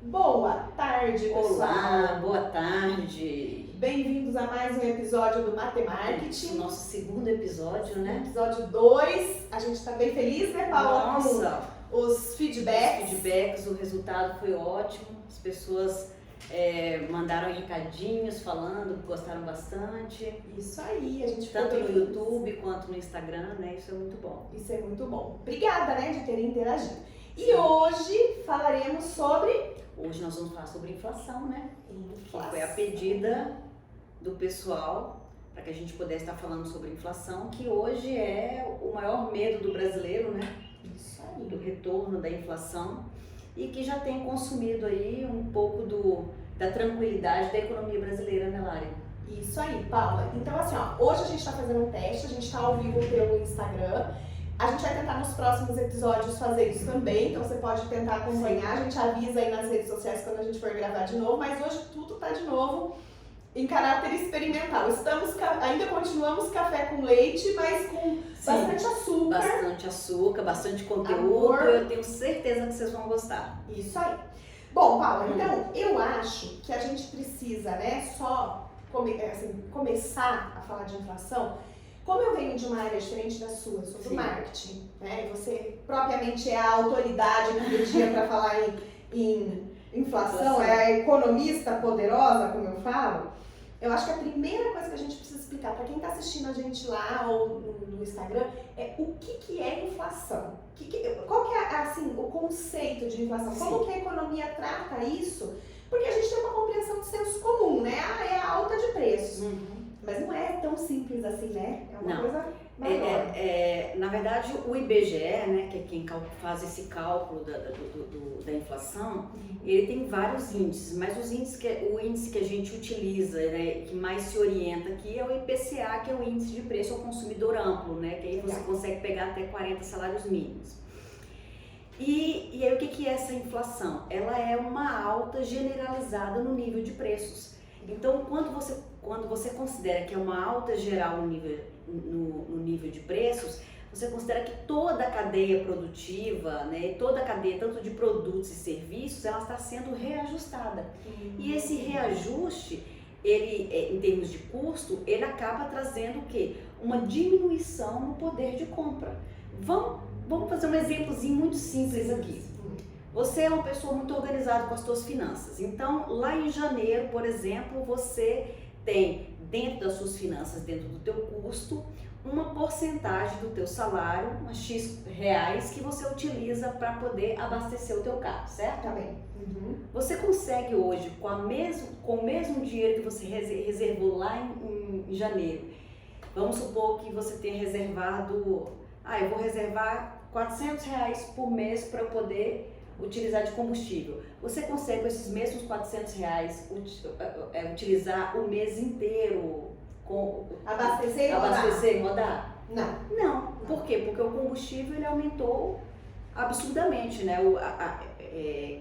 Boa tarde, pessoal! Olá, boa tarde! Bem-vindos a mais um episódio do Matemarketing. Nosso segundo episódio, né? Episódio 2. A gente tá bem feliz, né, Paula? Nossa! Com os feedbacks. O resultado foi ótimo. As pessoas mandaram recadinhos falando que gostaram bastante. Isso aí, a gente Tanto ficou no bem feliz. YouTube quanto no Instagram, né? Isso é muito bom. Isso é muito bom. Obrigada, né, de terem interagido. E hoje falaremos sobre... Hoje nós vamos falar sobre inflação, né? inflação. Que foi a pedida do pessoal para que a gente pudesse estar falando sobre inflação, que hoje é o maior medo do brasileiro, né? Isso aí. Do retorno da inflação e que já tem consumido aí um pouco da tranquilidade da economia brasileira, né, Lari? Isso aí, Paula. Então, assim, ó, hoje a gente tá fazendo um teste, a gente tá ao vivo pelo Instagram. A gente vai tentar nos próximos episódios fazer isso também, então você pode tentar acompanhar. A gente avisa aí nas redes sociais quando a gente for gravar de novo, mas hoje tudo tá de novo em caráter experimental. Ainda continuamos café com leite, mas com bastante açúcar. Bastante açúcar, bastante conteúdo. Amor. Eu tenho certeza que vocês vão gostar. Isso aí. Bom, Paula, então eu acho que a gente precisa, né, começar a falar de inflação. Como eu venho de uma área diferente da sua, sou do marketing, né? E você propriamente é a autoridade do dia para falar em inflação, é a economista poderosa, como eu falo. Eu acho que a primeira coisa que a gente precisa explicar para quem está assistindo a gente lá ou no Instagram é o que é inflação. Qual que é assim, o conceito de inflação? Como que a economia trata isso? Porque a gente tem uma compreensão de senso comum, né? É a alta de preços. Mas não é tão simples assim, né? É uma coisa maior. Na verdade, o IBGE, né, que é quem faz esse cálculo da inflação, ele tem vários índices, mas o índice que a gente utiliza, né, que mais se orienta aqui é o IPCA, que é o Índice de Preço ao Consumidor Amplo, né, que aí você consegue pegar até 40 salários mínimos. E aí o que é essa inflação? Ela é uma alta generalizada no nível de preços. Então, quando você considera que é uma alta geral no nível de preços, você considera que toda a cadeia produtiva, né, toda a cadeia tanto de produtos e serviços, ela está sendo reajustada. E esse reajuste, ele, em termos de custo, ele acaba trazendo o quê? Uma diminuição no poder de compra. Vamos fazer um exemplozinho muito simples aqui. Você é uma pessoa muito organizada com as suas finanças. Então, lá em janeiro, por exemplo, você tem dentro das suas finanças, dentro do teu custo, uma porcentagem do teu salário, umas X reais, que você utiliza para poder abastecer o teu carro, certo? Tá bem. Você consegue hoje, com o mesmo dinheiro que você reservou lá em janeiro, vamos supor que você tenha reservado, eu vou reservar R$400 por mês para eu poder utilizar de combustível. Você consegue com esses mesmos R$400 utilizar o mês inteiro? Abastecer e rodar? Não. Por quê? Porque o combustível ele aumentou absurdamente, né?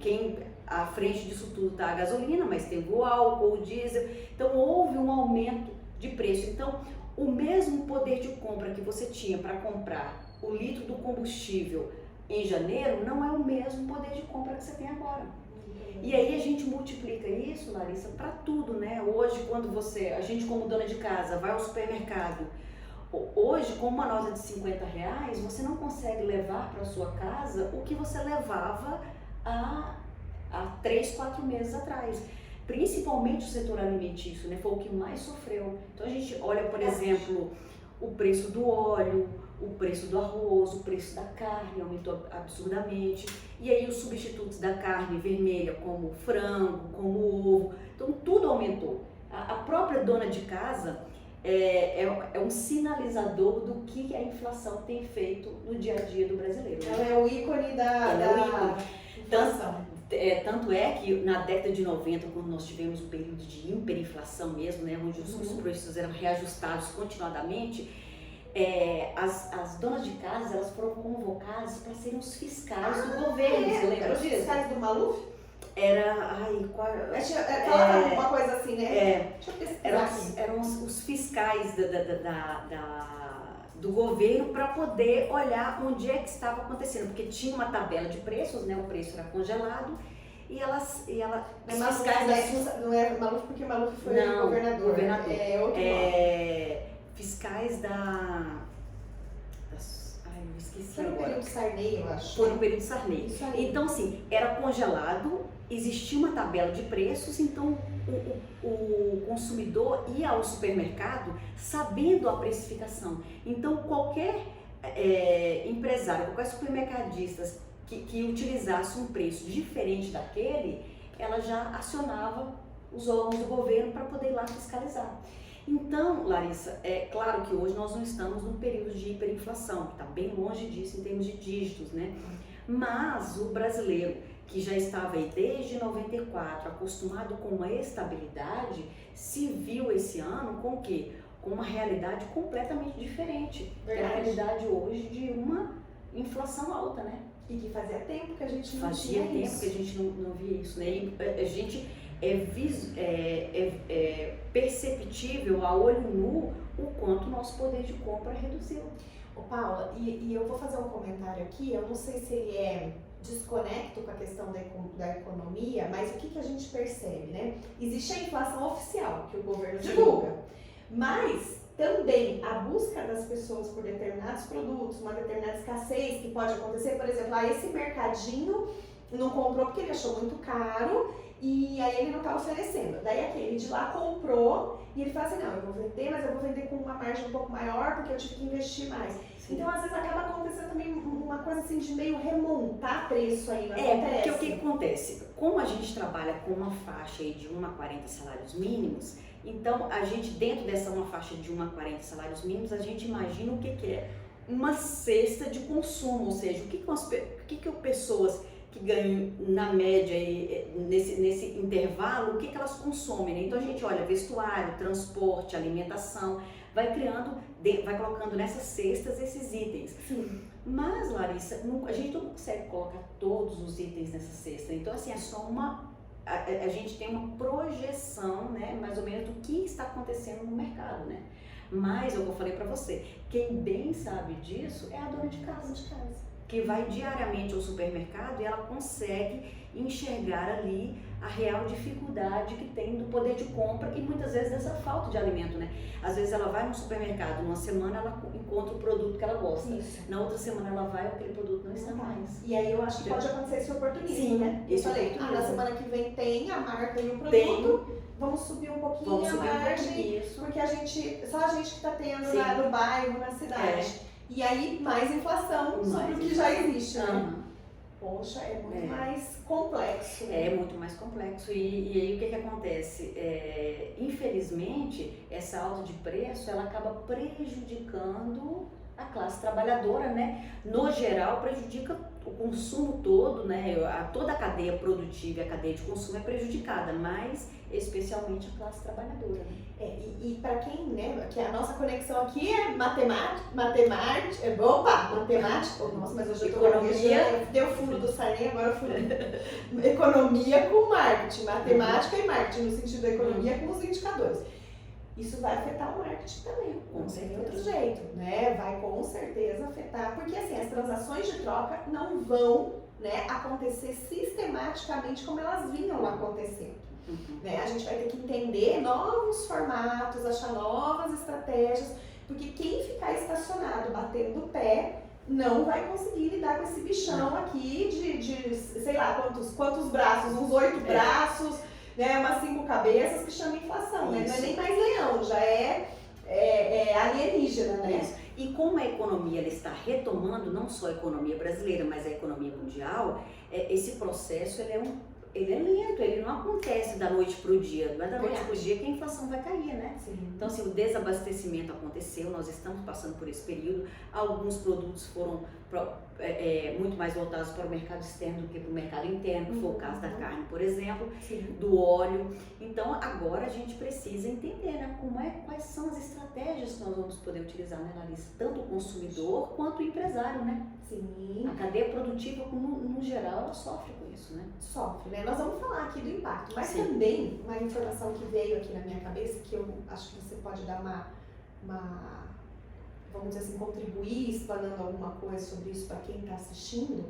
Quem à frente disso tudo está a gasolina, mas tem o álcool, o diesel. Então houve um aumento de preço. Então o mesmo poder de compra que você tinha para comprar o litro do combustível em janeiro não é o mesmo poder de compra que você tem agora. E aí a gente multiplica isso, Larissa, para tudo, né? Hoje, quando a gente como dona de casa vai ao supermercado, hoje com uma nota de R$50, você não consegue levar para sua casa o que você levava há 3, 4 meses atrás. Principalmente o setor alimentício, né? Foi o que mais sofreu. Então a gente olha, por exemplo, o preço do óleo, o preço do arroz, o preço da carne aumentou absurdamente. E aí os substitutos da carne vermelha, como o frango, como o ovo, então tudo aumentou. A própria dona de casa é um sinalizador do que a inflação tem feito no dia a dia do brasileiro. Ela é o ícone da inflação. Tanto é que na década de 90, quando nós tivemos um período de hiperinflação mesmo, né, onde os preços eram reajustados continuadamente, as donas de casa elas foram convocadas para serem os fiscais do governo. Você lembra disso? Os fiscais do Maluf? Falava alguma coisa assim, né? Deixa eu pesquisar eram os fiscais do governo para poder olhar onde é que estava acontecendo, porque tinha uma tabela de preços, né? O preço era congelado E ela Não é os Maluf, fiscais não é Maluf porque Maluf foi não, governador. É outro nome. Fiscais ai, eu esqueci Foi no agora. período Sarney, eu acho. Foi no período Sarney. Isso aí. Então, assim, era congelado, existia uma tabela de preços, então o consumidor ia ao supermercado sabendo a precificação. Então, qualquer empresário, qualquer supermercadista que utilizasse um preço diferente daquele, ela já acionava os órgãos do governo para poder ir lá fiscalizar. Então, Larissa, é claro que hoje nós não estamos num período de hiperinflação, que está bem longe disso em termos de dígitos, né? Mas o brasileiro, que já estava aí desde 94, acostumado com uma estabilidade, se viu esse ano com o quê? Com uma realidade completamente diferente. É a realidade hoje de uma inflação alta, né? E que fazia tempo que a gente não Fazia tinha tempo isso. que a gente não via isso, né? E a gente é perceptível a olho nu o quanto o nosso poder de compra reduziu. Ô Paula, e eu vou fazer um comentário aqui, eu não sei se ele é desconecto com a questão da economia, mas o que a gente percebe, né? Existe a inflação oficial, que o governo divulga, mas também a busca das pessoas por determinados produtos, uma determinada escassez que pode acontecer, por exemplo, esse mercadinho não comprou porque ele achou muito caro e aí ele não está oferecendo. Daí aquele de lá comprou e ele fala assim, não, eu vou vender, mas eu vou vender com uma margem um pouco maior porque eu tive que investir mais. Sim. Então, às vezes, acaba acontecendo também uma coisa assim de meio remontar preço aí, não acontece? Porque o que acontece? Como a gente trabalha com uma faixa aí de 1 a 40 salários mínimos, então a gente, dentro dessa uma faixa de 1 a 40 salários mínimos, a gente imagina o que é uma cesta de consumo, ou seja, o que pessoas que ganham na média nesse intervalo, o que elas consomem, né? Então a gente olha vestuário, transporte, alimentação, vai colocando nessas cestas esses itens. Sim. Mas, Larissa, a gente não consegue colocar todos os itens nessa cesta, então assim, é só a gente tem uma projeção, né, mais ou menos do que está acontecendo no mercado, né? Mas, eu falei pra você, quem bem sabe disso é a dona de casa. Que vai diariamente ao supermercado e ela consegue enxergar ali a real dificuldade que tem do poder de compra e muitas vezes dessa falta de alimento, né? Às vezes ela vai no supermercado, numa semana ela encontra o produto que ela gosta, Isso. Na outra semana ela vai e aquele produto não está mais. E aí eu acho que pode acontecer esse oportunismo, sim, né? Eu falei, na semana que vem tem a marca e o produto, vamos subir um pouquinho a margem, porque só a gente que está tendo lá no bairro, na cidade. E aí, mais inflação sobre o que já existe, né? Poxa, é muito mais complexo. Né? É muito mais complexo. E aí, o que acontece? Infelizmente, essa alta de preço, ela acaba prejudicando a classe trabalhadora, né? No geral, prejudica o consumo todo, né? Toda a cadeia produtiva e a cadeia de consumo é prejudicada, mas especialmente a classe trabalhadora. Né? E para quem, né, que a nossa conexão aqui é matemática, nossa, mas hoje eu tô economia, deu furo do Sarney, agora furo economia com marketing, matemática e marketing, no sentido da economia com os indicadores. Isso vai afetar o marketing também, não tem outro jeito, né? Vai com certeza afetar, porque assim, as transações de troca não vão, né, acontecer sistematicamente como elas vinham acontecendo. Né? A gente vai ter que entender novos formatos, achar novas estratégias, porque quem ficar estacionado, batendo o pé, não vai conseguir lidar com esse bichão aqui de sei lá, quantos braços, uns 8 braços, né, umas 5 cabeças que chama inflação, né? Não é nem mais leão, já é alienígena, né? Isso. E como a economia ela está retomando, não só a economia brasileira, mas a economia mundial, esse processo ele é lento, ele não acontece da noite para o dia, não é da noite para o dia que a inflação vai cair, né? Sim. Então, assim, o desabastecimento aconteceu, nós estamos passando por esse período, alguns produtos foram muito mais voltados para o mercado externo do que para o mercado interno, que foi o caso da carne, por exemplo, do óleo. Então, agora a gente precisa entender, né, quais são as estratégias que nós vamos poder utilizar, né, Larissa? Tanto o consumidor quanto o empresário, né? Sim. A cadeia produtiva, no geral, ela sofre com isso, né? Sofre, né? Nós vamos falar aqui do impacto, mas também uma informação que veio aqui na minha cabeça, que eu acho que você pode dar vamos dizer assim, contribuir explanando alguma coisa sobre isso para quem está assistindo,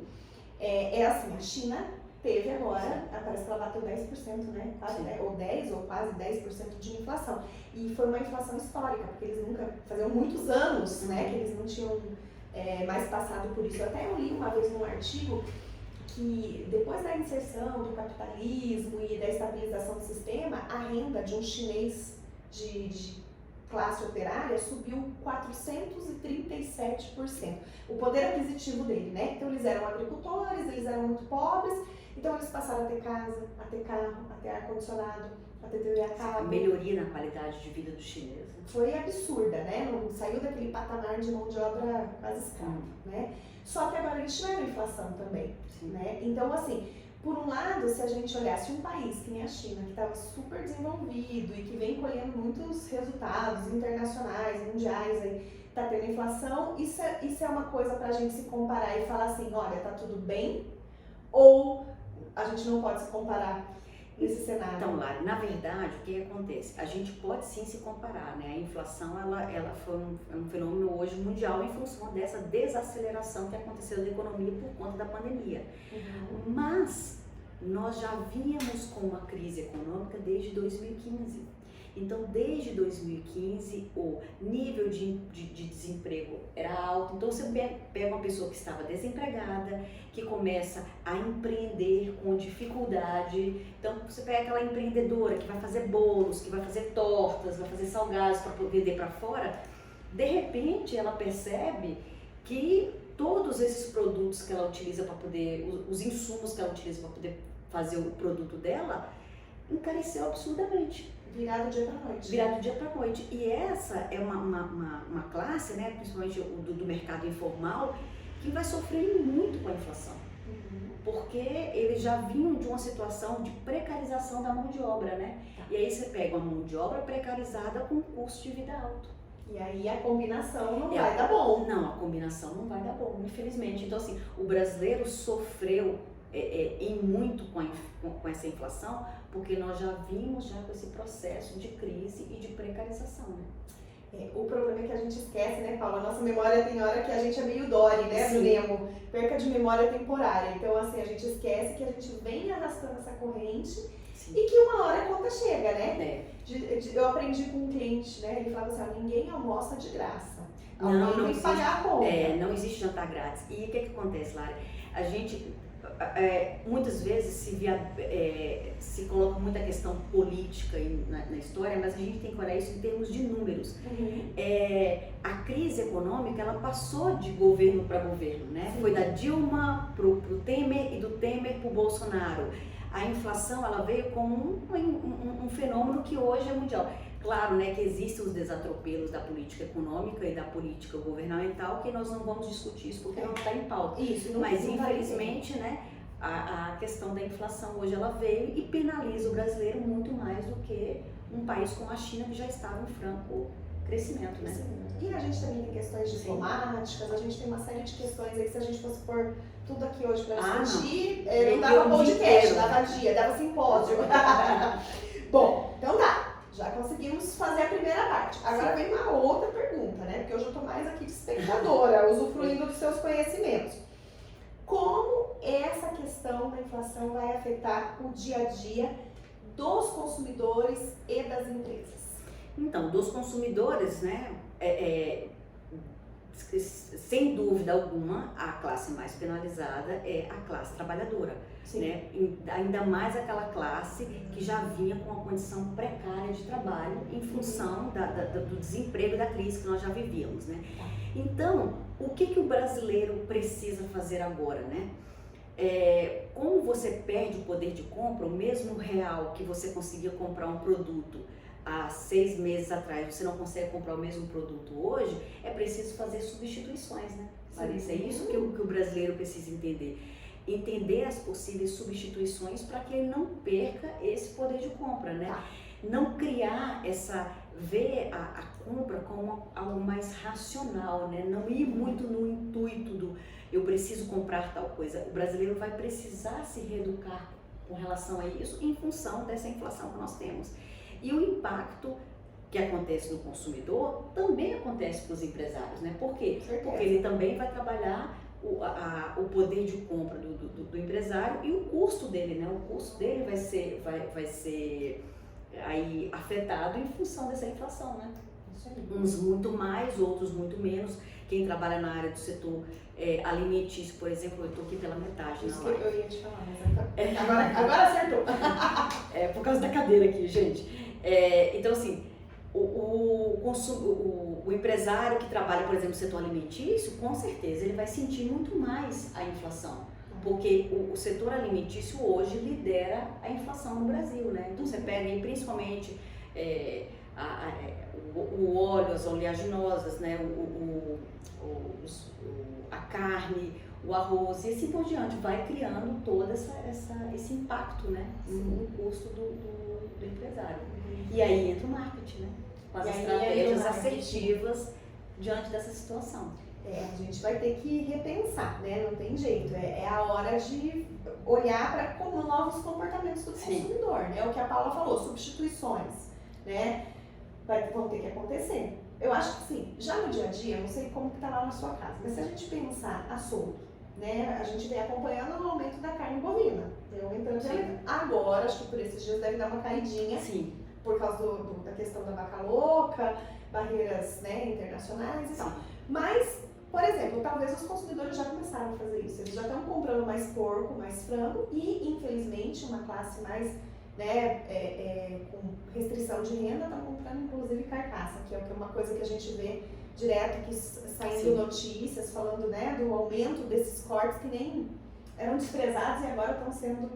assim, a China teve agora, parece que ela bateu 10%, né? Ou 10% ou quase 10% de inflação. E foi uma inflação histórica, porque eles nunca, faziam muitos anos, né, que eles não tinham mais passado por isso. Até eu li uma vez num artigo que depois da inserção do capitalismo e da estabilização do sistema, a renda de um chinês de classe operária subiu 437%. O poder aquisitivo dele, né? Então eles eram agricultores, eles eram muito pobres, então eles passaram a ter casa, a ter carro, a ter ar-condicionado, a ter TV a cabo. A melhoria na qualidade de vida dos chineses. Foi absurda, né? Não saiu daquele patamar de mão de obra quase escrava, né? Só que agora eles tiveram inflação também, né? Então, assim, por um lado, se a gente olhasse um país que nem a China, que estava super desenvolvido e que vem colhendo muitos resultados internacionais, mundiais, está tendo inflação, isso é uma coisa para a gente se comparar e falar assim, olha, tá tudo bem? Ou a gente não pode se comparar nesse cenário? Então, Lari, na verdade, o que acontece? A gente pode sim se comparar, né? A inflação, ela foi um fenômeno hoje mundial em função dessa desaceleração que aconteceu da economia por conta da pandemia. Mas nós já vínhamos com uma crise econômica desde 2015. Então, desde 2015, o nível de desemprego era alto. Então, você pega uma pessoa que estava desempregada, que começa a empreender com dificuldade. Então, você pega aquela empreendedora que vai fazer bolos, que vai fazer tortas, vai fazer salgados para vender para fora. De repente, ela percebe que todos esses produtos que ela utiliza para poder, os insumos que ela utiliza para poder fazer o produto dela, encareceu absurdamente. Virado do dia para noite. Virado do dia para noite. E essa é uma classe, né, principalmente do mercado informal, que vai sofrer muito com a inflação. Porque eles já vinham de uma situação de precarização da mão de obra, né? E aí você pega uma mão de obra precarizada com custo de vida alto. E aí a combinação não vai dar bom. Não, a combinação não vai dar bom, infelizmente. Então, assim, o brasileiro sofreu em muito com essa inflação, porque nós já vimos com esse processo de crise e de precarização, né? O problema é que a gente esquece, né, Paula? A nossa memória tem hora que a gente é meio Dory, né, do Nemo, perca de memória temporária. Então, assim, a gente esquece que a gente vem arrastando essa corrente. Sim. E que uma hora a conta chega, né? Eu aprendi com um cliente, né, ele falava assim, ninguém almoça de graça. Alguém tem que pagar a conta. Não existe jantar grátis. E o que acontece, Lara? A gente... muitas vezes se coloca muita questão política na história, mas a gente tem que olhar isso em termos de números. A crise econômica, ela passou de governo para governo, né? Sim. Foi da Dilma pro Temer e do Temer pro Bolsonaro. A inflação, ela veio como um fenômeno que hoje é mundial. Claro, né, que existem os desatropelos da política econômica e da política governamental, que nós não vamos discutir isso porque não está em pauta. Isso, mas infelizmente, né, a questão da inflação hoje ela veio e penaliza o brasileiro muito mais do que um país como a China, que já estava em franco crescimento, né? Sim. E a gente também tem questões diplomáticas, a gente tem uma série de questões aí que se a gente fosse pôr tudo aqui hoje para discutir, não dava podcast, dava dia, dava simpósio. Bom, então tá. Já conseguimos fazer a primeira parte. Agora vem uma outra pergunta, né? Porque hoje eu tô mais aqui de espectadora, usufruindo dos seus conhecimentos. Como essa questão da inflação vai afetar o dia a dia dos consumidores e das empresas? Então, dos consumidores, né? Sem dúvida alguma, a classe mais penalizada é a classe trabalhadora. Né? Ainda mais aquela classe que já vinha com uma condição precária de trabalho em função do desemprego e da crise que nós já vivíamos, né? Então, o que o brasileiro precisa fazer agora, né? Como você perde o poder de compra, o mesmo real que você conseguia comprar um produto há 6 meses atrás, você não consegue comprar o mesmo produto hoje, é preciso fazer substituições, né? Larissa, é isso que o brasileiro precisa entender as possíveis substituições para que ele não perca esse poder de compra, né? Não criar ver a compra como algo mais racional, né? Não ir muito no intuito do eu preciso comprar tal coisa. O brasileiro vai precisar se reeducar com relação a isso em função dessa inflação que nós temos. E o impacto que acontece no consumidor também acontece para os empresários, né? Por quê? Porque ele também vai trabalhar o poder de compra do empresário e o custo dele, né? O custo dele vai ser aí afetado em função dessa inflação, né? Uns muito mais, outros muito menos. Quem trabalha na área do setor alimentício, por exemplo, eu estou aqui pela metade. Isso que eu ia te falar, mas agora acertou. Por causa da cadeira aqui, gente. Então, assim, o empresário que trabalha, por exemplo, no setor alimentício, com certeza ele vai sentir muito mais a inflação. Porque o setor alimentício hoje lidera a inflação no Brasil, né? Então, você pega aí, principalmente o óleo, as oleaginosas, né? A carne, o arroz e assim por diante, vai criando todo esse impacto, né? No custo do empresário. E aí entra o marketing, né? Com as estratégias assertivas diante dessa situação. A gente vai ter que repensar, né? Não tem jeito. É a hora de olhar para novos comportamentos do consumidor, né? O que a Paula falou, substituições, né? Vão ter que acontecer. Eu acho que sim, já no dia a dia, eu não sei como que tá lá na sua casa, mas se a gente pensar açougue, né? A gente vem acompanhando o aumento da carne bovina, vem aumentando de alimento. Agora, acho que por esses dias deve dar uma caidinha, sim, por causa da questão da vaca louca, barreiras, né, internacionais e tal. Mas, por exemplo, talvez os consumidores já começaram a fazer isso, eles já estão comprando mais porco, mais frango e, infelizmente, uma classe mais, né, com restrição de renda, estão comprando inclusive carcaça, que é uma coisa que a gente vê direto, que saindo notícias falando, né, do aumento desses cortes que nem eram desprezados e agora estão sendo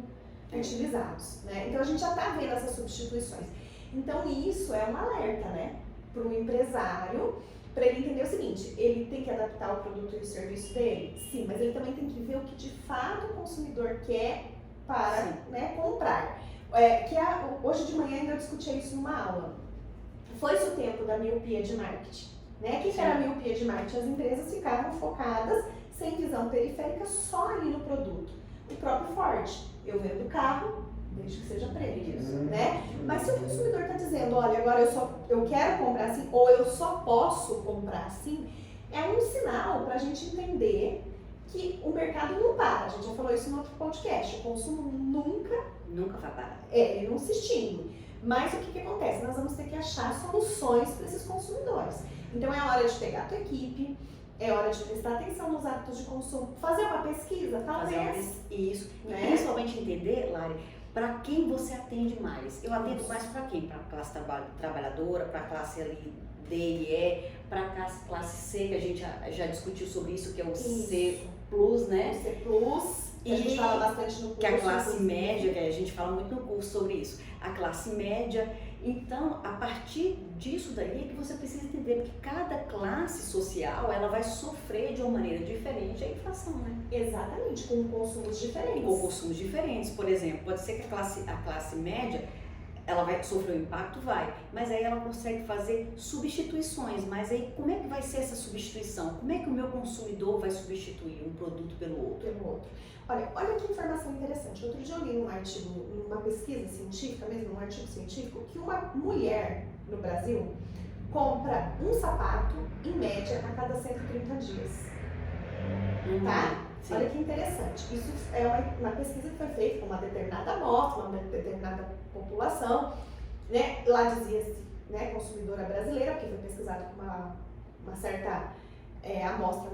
utilizados, né? Então a gente já está vendo essas substituições. Então isso é um alerta, né, para o empresário, para ele entender o seguinte: ele tem que adaptar o produto e o serviço dele? Sim, mas ele também tem que ver o que de fato o consumidor quer para, né, comprar. Hoje de manhã ainda eu discuti isso numa aula. Foi-se o tempo da miopia de marketing, né? O que era a miopia de marketing? As empresas ficavam focadas, sem visão periférica, só ali no produto. O próprio Ford, eu vendo carro desde que seja preto, né? Mas se o consumidor está dizendo, olha, agora eu quero comprar assim, ou eu só posso comprar assim, é um sinal para a gente entender que o mercado não para. A gente já falou isso no outro podcast. O consumo nunca vai parar. Ele não se extingue. Mas o que acontece? Nós vamos ter que achar soluções para esses consumidores. Então é hora de pegar a tua equipe, é hora de prestar atenção nos hábitos de consumo, fazer uma pesquisa, talvez. Isso. Né? E principalmente entender, Lari, para quem você atende mais. Eu atendo mais para quem? Para a classe trabalhadora, para a classe ali D e E, para a classe C, que a gente já discutiu sobre isso, que é o C+, né? O C+, que a gente fala bastante no curso. Que é a classe média, que a gente fala muito no curso sobre isso. A classe média. Então, a partir disso daí é que você precisa entender, porque cada classe social, ela vai sofrer de uma maneira diferente a inflação, né? Exatamente, com consumos diferentes. Com consumos diferentes. Por exemplo, pode ser que a classe média, ela vai sofrer um impacto, mas aí ela consegue fazer substituições. Mas aí, como é que vai ser essa substituição? Como é que o meu consumidor vai substituir um produto pelo outro? Olha que informação interessante. Outro dia eu li um artigo, numa pesquisa científica mesmo, um artigo científico, que uma mulher no Brasil compra um sapato, em média, a cada 130 dias. Tá? Sim. Olha que interessante. Isso é uma pesquisa que foi feita com uma determinada amostra, uma determinada população, né? Lá dizia-se, né, consumidora brasileira, porque foi pesquisado com uma certa amostra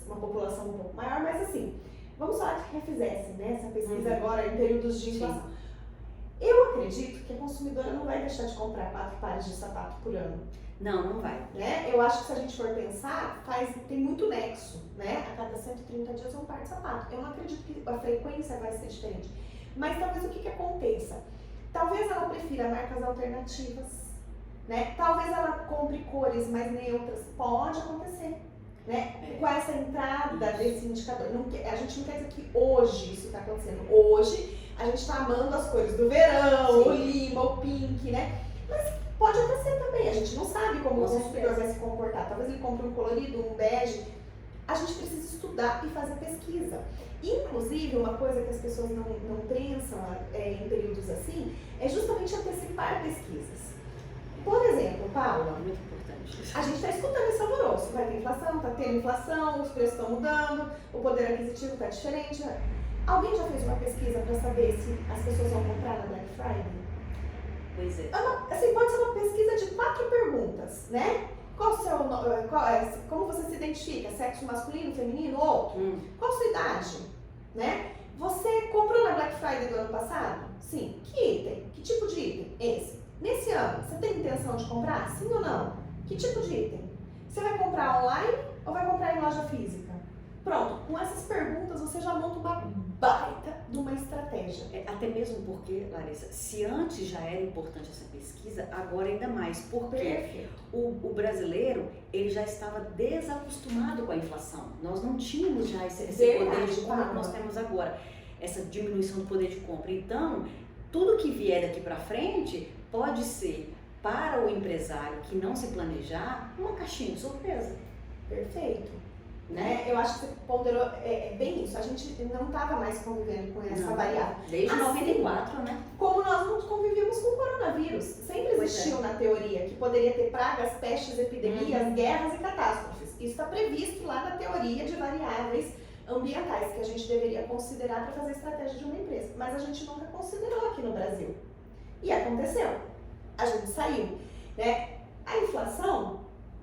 uma população um pouco maior, mas assim, vamos falar que refizesse, né, essa pesquisa agora em períodos de inflação. Eu acredito que a consumidora não vai deixar de comprar 4 pares de sapato por ano. Não vai. Né? Eu acho que se a gente for pensar, tem muito nexo, né? A cada 130 dias um par de sapato. Eu não acredito que a frequência vai ser diferente. Mas talvez o que aconteça? Talvez ela prefira marcas alternativas, né? Talvez ela compre cores mais neutras. Pode acontecer, né? Com essa entrada desse indicador. A gente não quer dizer que hoje isso está acontecendo. Hoje a gente está amando as cores do verão, o lima, o pink, né? Mas pode acontecer também, a gente não sabe como o consumidor vai se comportar. Talvez ele compre um colorido, um bege. A gente precisa estudar e fazer pesquisa. Inclusive, uma coisa que as pessoas não pensam em períodos assim é justamente antecipar pesquisas. Por exemplo, Paula, Muito importante. a gente está escutando esse alvoroço. Vai ter inflação, está tendo inflação, os preços estão mudando, o poder aquisitivo está diferente. Alguém já fez uma pesquisa para saber se as pessoas vão comprar na Black Friday? Pois é. Assim, pode ser uma pesquisa de 4 perguntas, né? Como você se identifica? Sexo masculino, feminino, outro? Qual a sua idade? Né? Você comprou na Black Friday do ano passado? Sim. Que item? Que tipo de item? Esse. Nesse ano, você tem intenção de comprar? Sim ou não? Que tipo de item? Você vai comprar online ou vai comprar em loja física? Pronto, com essas perguntas você já monta uma baita de uma estratégia. Até mesmo porque, Larissa, se antes já era importante essa pesquisa, agora ainda mais. Porque Perfeito. o brasileiro, ele já estava desacostumado com a inflação. Nós não tínhamos já esse poder de compra que nós temos agora. Essa diminuição do poder de compra. Então, tudo que vier daqui para frente pode ser, para o empresário que não se planejar, uma caixinha de surpresa. Perfeito. Né? Eu acho que você ponderou bem isso. A gente não estava mais convivendo com essa variável. Desde 94, né? Como nós não convivíamos com o coronavírus. Sempre existiu na teoria que poderia ter pragas, pestes, epidemias, guerras e catástrofes. Isso está previsto lá na teoria de variáveis ambientais que a gente deveria considerar para fazer a estratégia de uma empresa. Mas a gente nunca considerou aqui no Brasil. E aconteceu. A gente saiu. Né? A inflação,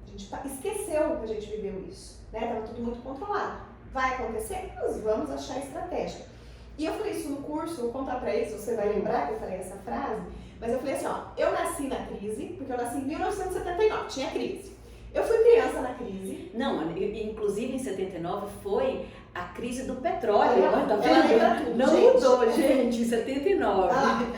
a gente esqueceu que a gente viveu isso. Estava tudo muito controlado. Vai acontecer? Nós vamos achar estratégia. E eu falei isso no curso, vou contar pra eles, você vai lembrar que eu falei essa frase, mas eu falei assim, ó, eu nasci na crise, porque eu nasci em 1979, tinha crise. Eu fui criança na crise. Não, inclusive em 79 foi a crise do petróleo. Não mudou, gente, em 79.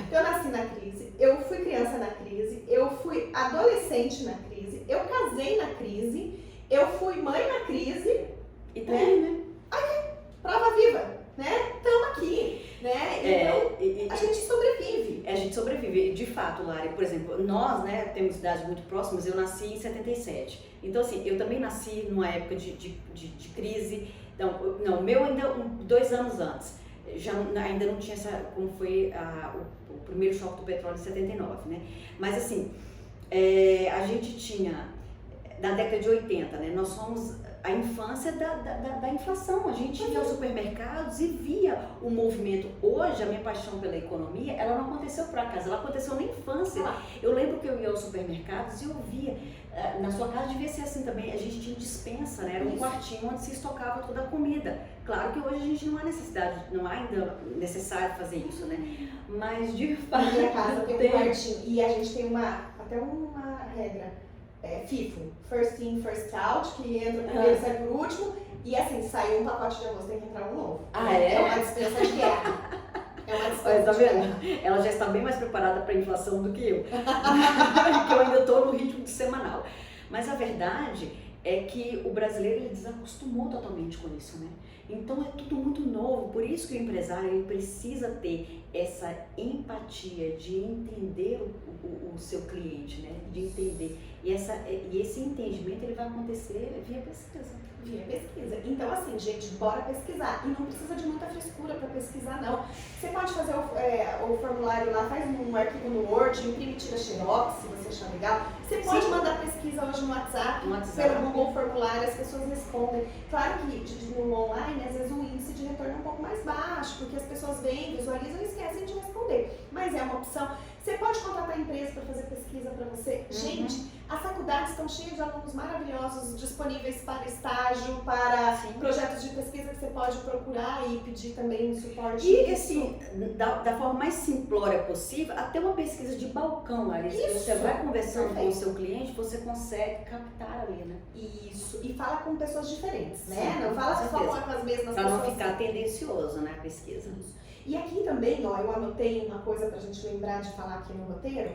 Eu nasci na crise, eu fui criança na crise, eu fui adolescente na crise, eu casei na crise, eu fui mãe na crise. E tá aí, né? Aí, prova viva, né? Estamos aqui, né? Então, a gente sobrevive. A gente sobrevive. De fato, Lari, por exemplo, nós, né, temos idades muito próximas, eu nasci em 77. Então, assim, eu também nasci numa época de crise. Não, o meu ainda 2 anos antes. Ainda não tinha essa, como foi o primeiro choque do petróleo em 79, né? Mas, assim, a gente tinha... Da década de 80, né? Nós somos a infância da inflação. A gente ia aos supermercados e via o movimento. Hoje, a minha paixão pela economia, ela não aconteceu por acaso, ela aconteceu na infância. Eu lembro que eu ia aos supermercados e eu via, na sua casa devia ser assim também, a gente tinha dispensa, né? Era um quartinho onde se estocava toda a comida. Claro que hoje a gente não há necessidade, não há ainda necessário fazer isso, né? Mas de fato... Na minha casa tem um quartinho e a gente tem até uma regra. FIFO, first in, first out, que entra primeiro e sai por último, e assim, saiu um pacote de arroz, tem que entrar um novo. É uma dispensa de guerra. É uma dispensa tá de vendo? guerra. Ela já está bem mais preparada para a inflação do que eu. Que eu ainda estou no ritmo de semanal. Mas a verdade é que o brasileiro ele desacostumou totalmente com isso, né? Então é tudo muito novo, por isso que o empresário ele precisa ter essa empatia de entender o seu cliente, né? De entender. E esse entendimento ele vai acontecer via pesquisa. Via pesquisa. Então, assim, gente, bora pesquisar. E não precisa de muita frescura para pesquisar, não. Você pode fazer o formulário lá, faz um arquivo no Word, imprime, tira xerox, se você achar legal. Você pode mandar pesquisa hoje no WhatsApp, pelo Google Formulário, as pessoas respondem. Claro que no online, às vezes o índice de retorno é um pouco mais baixo, porque as pessoas veem, visualizam e esquecem de responder. Mas é uma opção. Você pode contratar a empresa para fazer pesquisa para você. Gente, as faculdades estão cheias de alunos maravilhosos disponíveis para estágio, para projetos de pesquisa que você pode procurar e pedir também suporte. E assim, da forma mais simplória possível, até uma pesquisa de balcão, Larissa. Você vai conversando com o seu cliente, você consegue captar ali, né? Isso. E fala com pessoas diferentes, né? Sim, não fala só com as mesmas pra pessoas. Para não ficar tendencioso, né, a pesquisa. Isso. E aqui também, ó, eu anotei uma coisa pra gente lembrar de falar aqui no roteiro,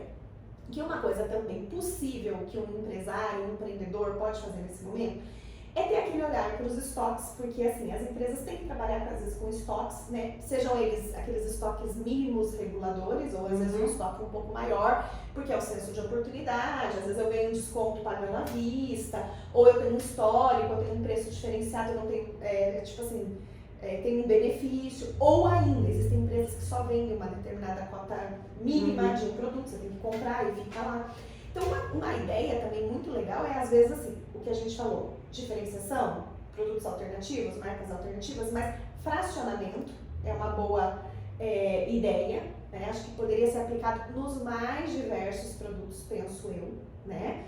que uma coisa também possível que um empresário, um empreendedor pode fazer nesse momento, é ter aquele olhar para os estoques, porque assim, as empresas têm que trabalhar às vezes com estoques, né? Sejam eles aqueles estoques mínimos reguladores, ou às vezes um estoque um pouco maior, porque é o senso de oportunidade, às vezes eu ganho um desconto pagando à vista, ou eu tenho um histórico, eu tenho um preço diferenciado, eu não tenho, tem um benefício, ou ainda existem empresas que só vendem uma determinada cota mínima de um produto, você tem que comprar e fica lá. Então, uma ideia também muito legal é, às vezes, assim, o que a gente falou, diferenciação, produtos alternativos, marcas alternativas, mas fracionamento é uma boa ideia, né? Acho que poderia ser aplicado nos mais diversos produtos, penso eu, né?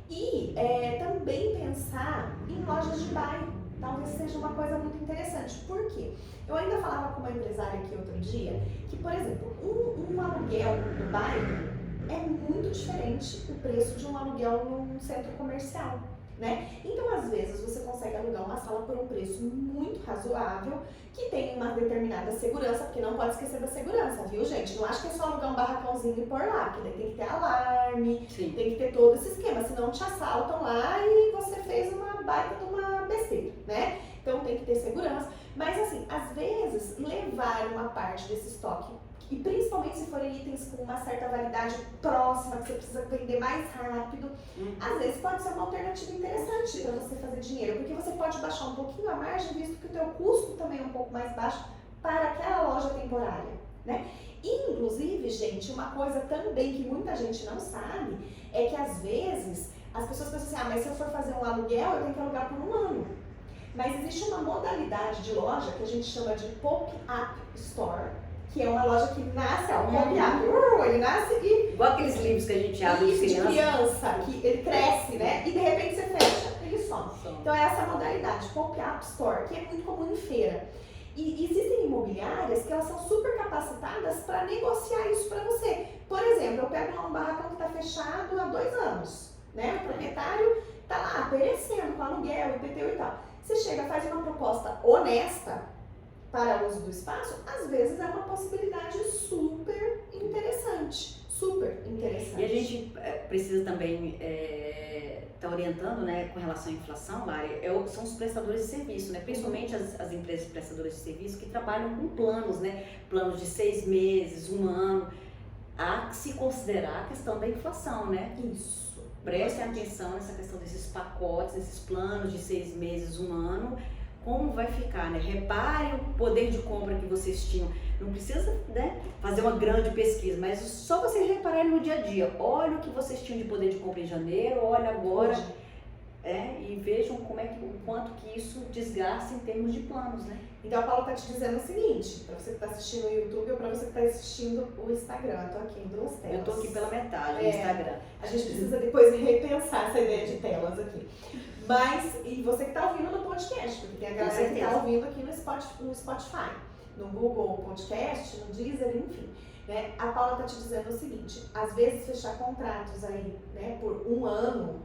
E também pensar em lojas de bairro, talvez seja uma coisa muito interessante. Por quê? Eu ainda falava com uma empresária aqui outro dia que, por exemplo, um aluguel no bairro é muito diferente o preço de um aluguel num centro comercial, né? Então, às vezes, você consegue alugar uma sala por um preço muito razoável, que tem uma determinada segurança, porque não pode esquecer da segurança, viu, gente? Não acho que é só alugar um barracãozinho e pôr lá, porque daí tem que ter alarme, Sim. tem que ter todo esse esquema, senão te assaltam lá e você fez uma baita de uma besteira, né? Então, tem que ter segurança. Mas, assim, às vezes, levar uma parte desse estoque, e principalmente se forem itens com uma certa validade próxima, que você precisa vender mais rápido, às vezes pode ser uma alternativa interessante para você fazer dinheiro, porque você pode baixar um pouquinho a margem, visto que o teu custo também é um pouco mais baixo para aquela loja temporária, né? Inclusive, gente, uma coisa também que muita gente não sabe é que às vezes as pessoas pensam assim, mas se eu for fazer um aluguel, eu tenho que alugar por um ano. Mas existe uma modalidade de loja que a gente chama de pop-up store, que é uma loja que nasce, ó, pop-up, ele nasce e... Igual aqueles livros que a gente abre de criança, que ele cresce, né? E de repente você fecha, ele some. Então é essa modalidade, pop-up store, que é muito comum em feira. E existem imobiliárias que elas são super capacitadas para negociar isso para você. Por exemplo, eu pego lá um barracão que está fechado há 2 anos, né? O proprietário está lá perecendo com aluguel, IPTU e tal. Você chega, faz uma proposta honesta para o uso do espaço, às vezes é uma possibilidade super interessante. Super interessante. E a gente precisa também estar orientando, né, com relação à inflação, Lari, são os prestadores de serviço, né? Principalmente as empresas prestadoras de serviço que trabalham com planos, né? Planos de 6 meses, 1 ano. Há que se considerar a questão da inflação, né? Isso. Prestem atenção nessa questão desses pacotes, desses planos de 6 meses, 1 ano. Como vai ficar, né? Reparem o poder de compra que vocês tinham. Não precisa, né, fazer uma grande pesquisa, mas só vocês repararem no dia a dia. Olha o que vocês tinham de poder de compra em janeiro, olha agora, e vejam o quanto que isso desgasta em termos de planos, né? Então a Paula está te dizendo o seguinte, para você que está assistindo o YouTube ou para você que está assistindo o Instagram, eu tô aqui em 2 telas. Eu tô aqui pela metade no Instagram. A gente precisa depois repensar essa ideia de telas aqui. Mas, e você que está ouvindo no podcast, porque tem a galera que está ouvindo aqui no Spotify, no Google Podcast, no Deezer, enfim. Né? A Paula está te dizendo o seguinte, às vezes fechar contratos aí, né, por 1 ano,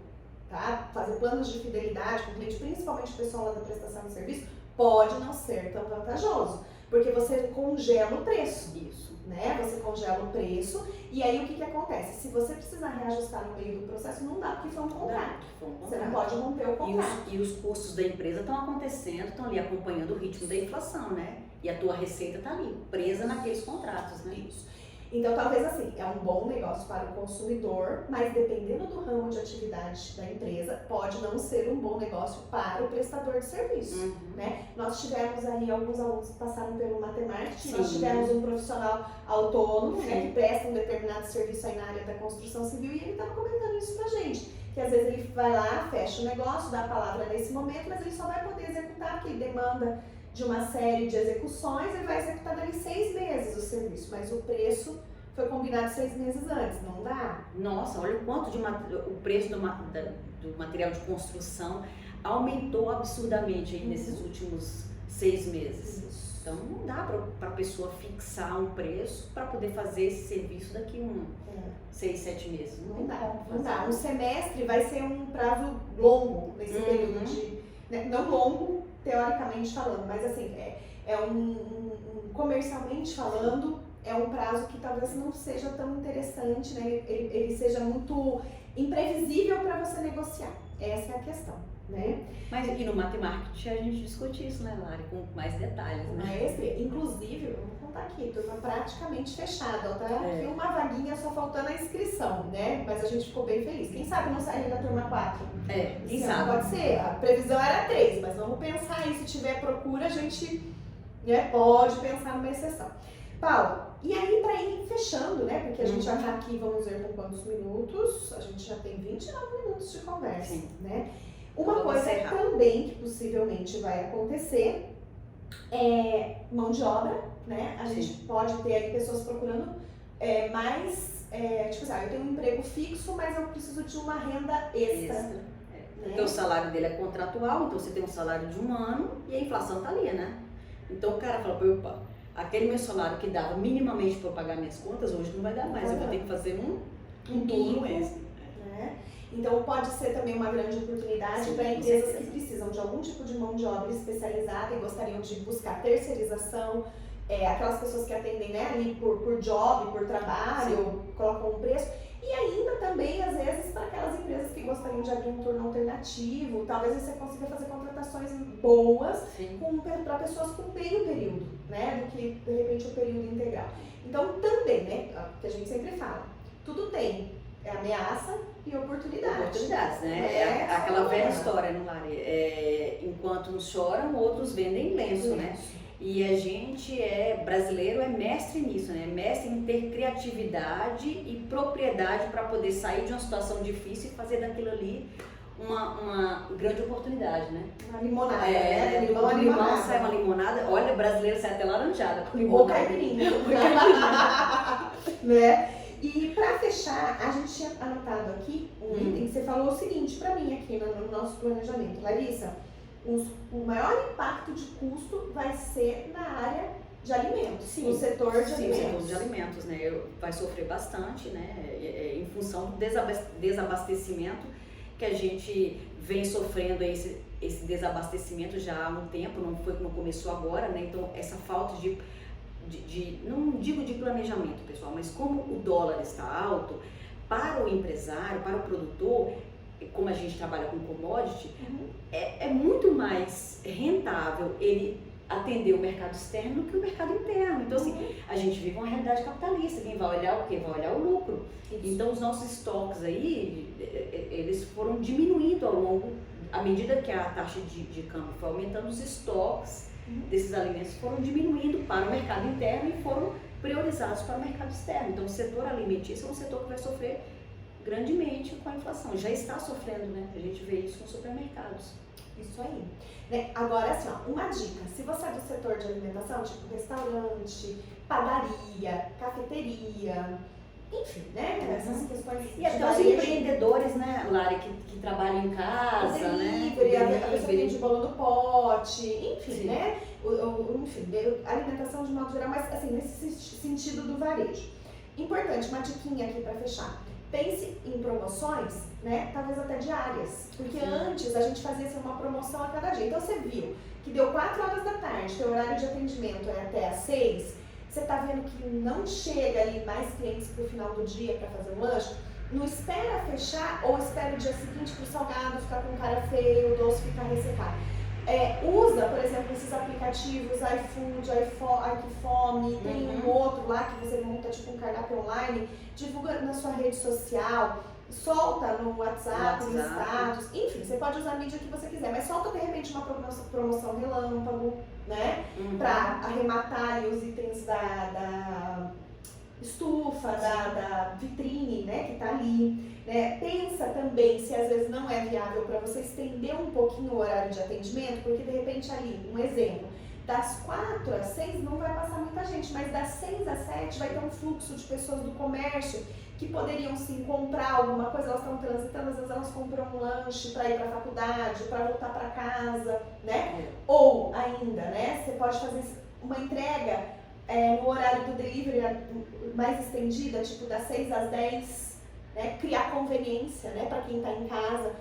tá? Fazer planos de fidelidade com o cliente, principalmente o pessoal lá da prestação de serviço, pode não ser tão vantajoso, porque você congela o preço. Isso. Né? Você congela o preço e aí o que acontece? Se você precisar reajustar no meio do processo, não dá porque foi um contrato. Você não pode romper o contrato. E os custos da empresa estão acontecendo, estão ali acompanhando o ritmo da inflação, né? E a tua receita está ali, presa naqueles contratos, né? Isso. Então, talvez assim, é um bom negócio para o consumidor, mas dependendo do ramo de atividade da empresa, pode não ser um bom negócio para o prestador de serviço, né? Nós tivemos aí alguns alunos que passaram pelo Matemarketing, nós tivemos um profissional autônomo, né, que presta um determinado serviço aí na área da construção civil e ele estava comentando isso pra gente, que às vezes ele vai lá, fecha o negócio, dá a palavra nesse momento, mas ele só vai poder executar porque ele demanda de uma série de execuções, ele vai executar dali 6 meses o serviço, mas o preço foi combinado 6 meses antes, não dá? Nossa, olha o quanto o preço do material de construção aumentou absurdamente aí nesses últimos 6 meses. Isso. Então não dá para a pessoa fixar um preço para poder fazer esse serviço daqui 6, 7 meses. Não dá. Um semestre vai ser um prazo longo nesse período de... Né, não longo, teoricamente falando, mas assim, comercialmente falando, é um prazo que talvez não seja tão interessante, né? Ele seja muito imprevisível para você negociar. Essa é a questão, né? Mas e no Matemarketing a gente discute isso, né, Lari? Com mais detalhes, né? Inclusive, eu vou contar aqui, turma praticamente fechada. Tá aqui uma vaguinha só faltando a inscrição, né? Mas a gente ficou bem feliz. Quem sabe não sair da turma 4? Quem sabe? Pode ser. A previsão era 3, mas vamos pensar aí. Se tiver procura, a gente, né, pode pensar numa exceção. Paula, e aí para ir fechando, né? Porque a gente já está aqui, vamos ver com quantos minutos, a gente já tem 29 minutos de conversa, né? Uma coisa também que possivelmente vai acontecer é mão de obra, né? A gente pode ter aí pessoas procurando tipo assim, eu tenho um emprego fixo, mas eu preciso de uma renda extra. Né? Porque o salário dele é contratual, então você tem um salário de 1 ano e a inflação tá ali, né? Então o cara fala, opa, aquele meu salário que dava minimamente para eu pagar minhas contas, hoje não vai dar mais, eu vou ter que fazer um turno extra. Né? Então pode ser também uma grande oportunidade para empresas que precisam de algum tipo de mão de obra especializada e gostariam de buscar terceirização, aquelas pessoas que atendem, né, ali por job, por trabalho, colocam um preço. E ainda também, às vezes, para aquelas empresas que gostariam de abrir um turno alternativo, talvez você consiga fazer contratações boas para pessoas com meio período, né, do que, de repente, o período integral. Então, também, né, que a gente sempre fala, tudo tem ameaça e oportunidade. Oportunidades, né? É aquela velha história no lar. Enquanto uns choram, outros vendem lenço, né? E a gente brasileiro é mestre nisso, né? Mestre em ter criatividade e propriedade para poder sair de uma situação difícil e fazer daquilo ali uma grande oportunidade, né? Uma limonada, limão sai uma limonada, olha, brasileiro sai até laranjada com limonada. Ou caipirinha. Né? E para fechar, a gente tinha anotado aqui um item que você falou o seguinte para mim aqui no nosso planejamento. Larissa, o maior impacto de custo vai ser na área de alimentos, no setor de alimentos. Sim, o setor de alimentos, né? Vai sofrer bastante, né? Em função do desabastecimento que a gente vem sofrendo esse desabastecimento já há um tempo, não começou agora, né? Então, essa falta não digo de planejamento, pessoal, mas como o dólar está alto, para o empresário, para o produtor, como a gente trabalha com commodity, é muito mais rentável ele atender o mercado externo do que o mercado interno. Então, assim, a gente vive uma realidade capitalista. Quem vai olhar o quê? Vai olhar o lucro. Então, os nossos estoques aí, eles foram diminuindo ao longo, à medida que a taxa de câmbio foi aumentando, os estoques desses alimentos foram diminuindo para o mercado interno e foram priorizados para o mercado externo. Então, o setor alimentício é um setor que vai sofrer grandemente com a inflação. Já está sofrendo, né? A gente vê isso com supermercados. Isso aí. Né? Agora, assim, uma dica. Se você é do setor de alimentação, tipo restaurante, padaria, cafeteria, enfim, né? Essas questões. E até os empreendedores, né, Lari, que trabalham em casa, delivery, a pessoa que vende bolo no pote, enfim, né? Enfim, alimentação de modo geral, mas assim, nesse sentido do varejo. Importante, uma diquinha aqui para fechar. Pense em promoções, né? Talvez até diárias. Porque antes a gente fazia assim, uma promoção a cada dia. Então você viu que deu 4 horas da tarde, teu horário de atendimento é até às 6, você tá vendo que não chega ali mais clientes pro final do dia para fazer um lanche, não espera fechar ou espera o dia seguinte pro salgado ficar com cara feio, o doce ficar ressecado. Usa, por exemplo, esses aplicativos iFood, iFome, tem um outro lá que você monta tipo um cardápio online, divulga na sua rede social, solta no WhatsApp, no status, enfim, você pode usar a mídia que você quiser, mas solta de repente uma promoção relâmpago, né, para arrematar ali os itens da estufa, da vitrine, né, que tá ali. Né? Pensa também se às vezes não é viável para você estender um pouquinho o horário de atendimento, porque de repente ali, um exemplo, das 4 às 6 não vai passar muita gente, mas das 6 às 7 vai ter um fluxo de pessoas do comércio que poderiam sim comprar alguma coisa, elas estão transitando, às vezes elas compram um lanche para ir para a faculdade, para voltar para casa, né? Ou ainda, né, você pode fazer uma entrega no horário do delivery mais estendida, tipo das 6 às 10, né, criar conveniência, né, para quem está em casa.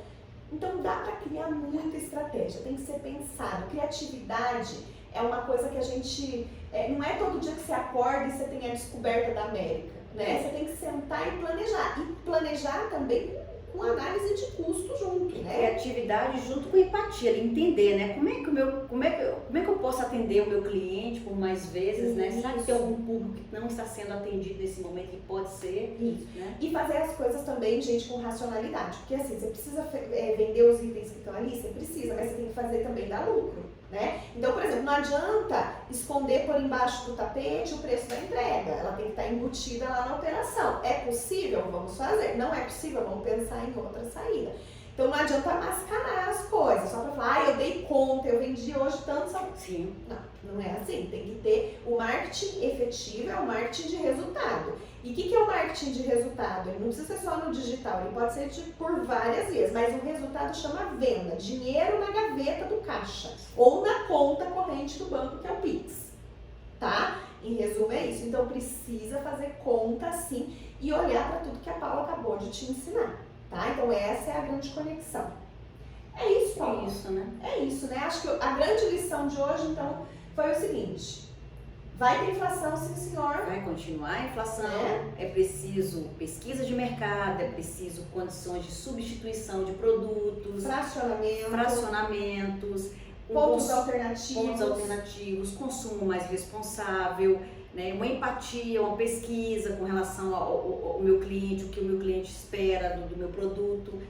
Então dá para criar muita estratégia, tem que ser pensado. Criatividade é uma coisa que a gente, não é todo dia que você acorda e você tem a descoberta da América, né? Você tem que sentar e planejar também com análise de custo junto, né? Criatividade junto com empatia, entender, né? Como é que eu posso atender o meu cliente por mais vezes, né? Será que tem algum público que não está sendo atendido nesse momento que pode ser? Isso. Né? E fazer as coisas também, gente, com racionalidade. Porque assim, você precisa vender os itens que estão ali, você precisa, mas você tem que fazer também dar lucro, né? Então, por exemplo, não adianta esconder por embaixo do tapete o preço da entrega. Ela tem que estar embutida lá na operação. É possível? Vamos fazer. Não é possível? Vamos pensar em outra saída. Então não adianta mascarar as coisas, só pra falar, eu dei conta, eu vendi hoje tanto, só... Sim. Não é assim. Tem que ter o marketing efetivo, é o marketing de resultado. E o que é o marketing de resultado? Ele não precisa ser só no digital, ele pode ser por várias vias, mas o resultado chama venda, dinheiro na gaveta do caixa ou na conta corrente do banco, que é o Pix, tá? Em resumo é isso. Então precisa fazer conta sim e olhar para tudo que a Paula acabou de te ensinar, tá? Então essa é a grande conexão. É isso, Paula. É isso, né? É isso, né? Acho que a grande lição de hoje, então, foi o seguinte. Vai ter inflação, sim senhor. Vai continuar a inflação, é preciso pesquisa de mercado, é preciso condições de substituição de produtos, fracionamentos, pontos alternativos, consumo mais responsável, né? Uma empatia, uma pesquisa com relação ao meu cliente, o que o meu cliente espera do meu produto.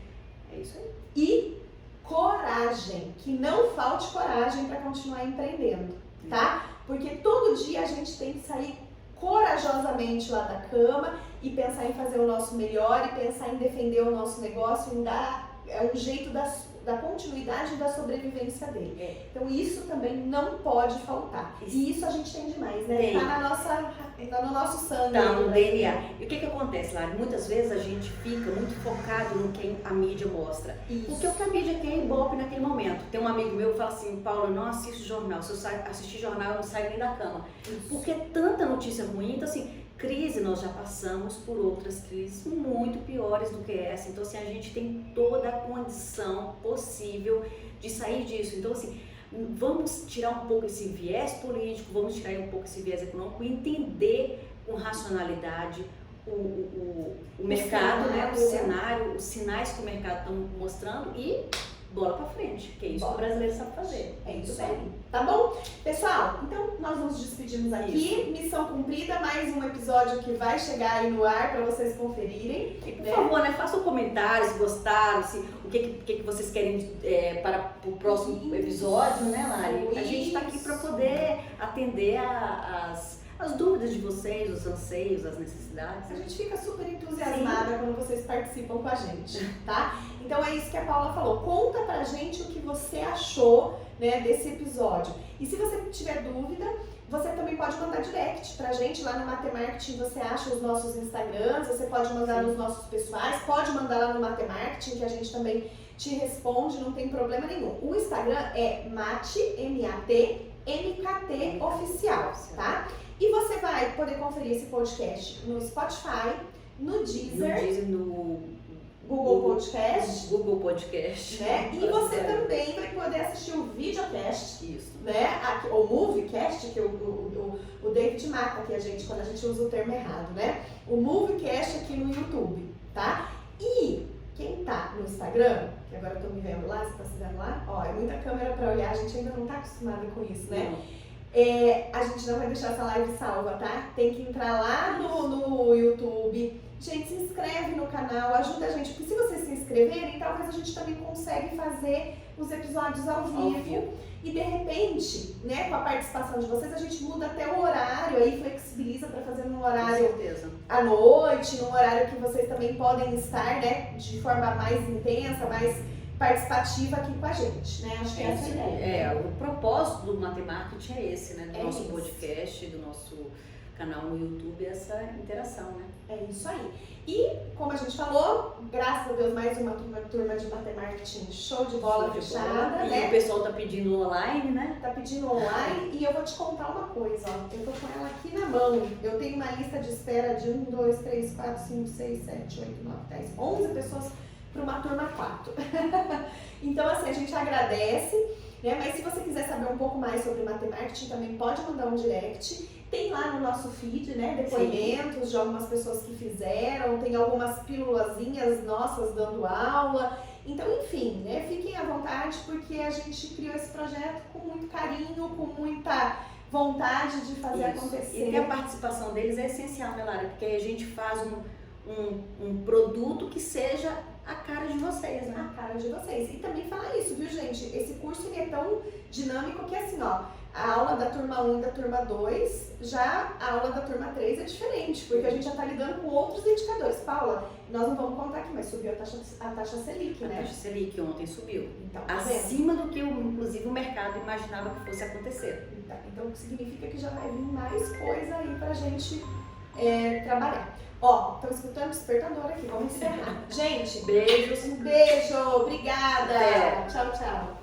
É isso aí. E coragem, que não falte coragem para continuar empreendendo, tá? Porque todo dia a gente tem que sair corajosamente lá da cama e pensar em fazer o nosso melhor e pensar em defender o nosso negócio, em dar um jeito da continuidade e da sobrevivência dele. Então isso também não pode faltar. E isso a gente tem demais, né? Tá no nosso sangue. Tá no DNA. E o que acontece, Lari? Muitas vezes a gente fica muito focado no que a mídia mostra. Isso. Porque o que a mídia quer é ibope naquele momento. Tem um amigo meu que fala assim, Paulo, eu não assisto jornal. Se eu assistir jornal, eu não saio nem da cama. Isso. Porque é tanta notícia ruim. Então assim, crise, nós já passamos por outras crises muito piores do que essa. Então assim, a gente tem toda a condição possível de sair disso. Então assim, vamos tirar um pouco esse viés político, vamos tirar um pouco esse viés econômico e entender com racionalidade o mercado, né, o cenário, os sinais que o mercado está mostrando e bola pra frente, que é isso que o brasileiro sabe fazer. É isso aí. Tá bom? Pessoal, então nós nos despedimos aqui. Isso. Missão cumprida, mais um episódio que vai chegar aí no ar para vocês conferirem. E por favor, né, façam um comentário se gostaram, o que vocês querem para o próximo episódio, né, Lari? A gente está aqui para poder atender as dúvidas de vocês, os anseios, as necessidades. A gente fica super entusiasmada quando vocês participam com a gente, tá? Então é isso que a Paula falou. Conta pra gente o que você achou, né, desse episódio. E se você tiver dúvida, você também pode mandar direct pra gente lá no Matemarketing. Você acha os nossos Instagrams, você pode mandar nos nossos pessoais, pode mandar lá no Matemarketing, que a gente também te responde, não tem problema nenhum. O Instagram é MAT Oficial, tá? E você vai poder conferir esse podcast no Spotify, no Deezer, no Google Podcast, né? E você também vai poder assistir o videocast, isso, né? O Moviecast, que o David mata aqui a gente quando a gente usa o termo errado, né? O Moviecast aqui no YouTube, tá? E quem tá no Instagram, que agora eu tô me vendo lá, você tá se vendo lá? Ó, é muita câmera pra olhar, a gente ainda não tá acostumada com isso, né? A gente não vai deixar essa live salva, tá? Tem que entrar lá no YouTube. Gente, se inscreve no canal, ajuda a gente, porque se vocês se inscreverem, talvez a gente também consegue fazer os episódios ao vivo. E de repente, né, com a participação de vocês, a gente muda até o horário, aí flexibiliza para fazer num horário à noite, num horário que vocês também podem estar, né, de forma mais intensa, mais participativa aqui com a gente, né? Acho que essa é a ideia. O propósito do Matemarketing é esse, né? Do nosso isso. podcast, do nosso canal no YouTube, essa interação, né? É isso aí. E, como a gente falou, graças a Deus, mais uma turma de Matemarketing show de bola fechada, né? E o pessoal tá pedindo online, né? Tá pedindo online e eu vou te contar uma coisa, ó. Eu tô com ela aqui na mão. Eu tenho uma lista de espera de 1, 2, 3, 4, 5, 6, 7, 8, 9, 10, 11 pessoas para uma turma 4. Então, assim, a gente agradece, né? Mas se você quiser saber um pouco mais sobre Matemarketing, também pode mandar um direct. Tem lá no nosso feed, né, depoimentos de algumas pessoas que fizeram, tem algumas pílulazinhas nossas dando aula. Então, enfim, né, fiquem à vontade, porque a gente criou esse projeto com muito carinho, com muita vontade de fazer acontecer. E ter a participação deles é essencial, né, Lara? Porque a gente faz um produto que seja a cara de vocês, né? A cara de vocês. E também falar isso, viu, gente? Esse curso ele é tão dinâmico que assim, ó, a aula da turma 1 e da turma 2, já a aula da turma 3 é diferente, porque a gente já tá lidando com outros indicadores. Paula, nós não vamos contar aqui, mas subiu a taxa Selic, né? A taxa Selic ontem subiu. Então, tá vendo? Acima do que, inclusive, o mercado imaginava que fosse acontecer. Então significa que já vai vir mais coisa aí pra gente trabalhar. Ó, estamos escutando o despertador aqui, vamos encerrar. Gente, Beijos. um beijo, obrigada. Até. Tchau, tchau.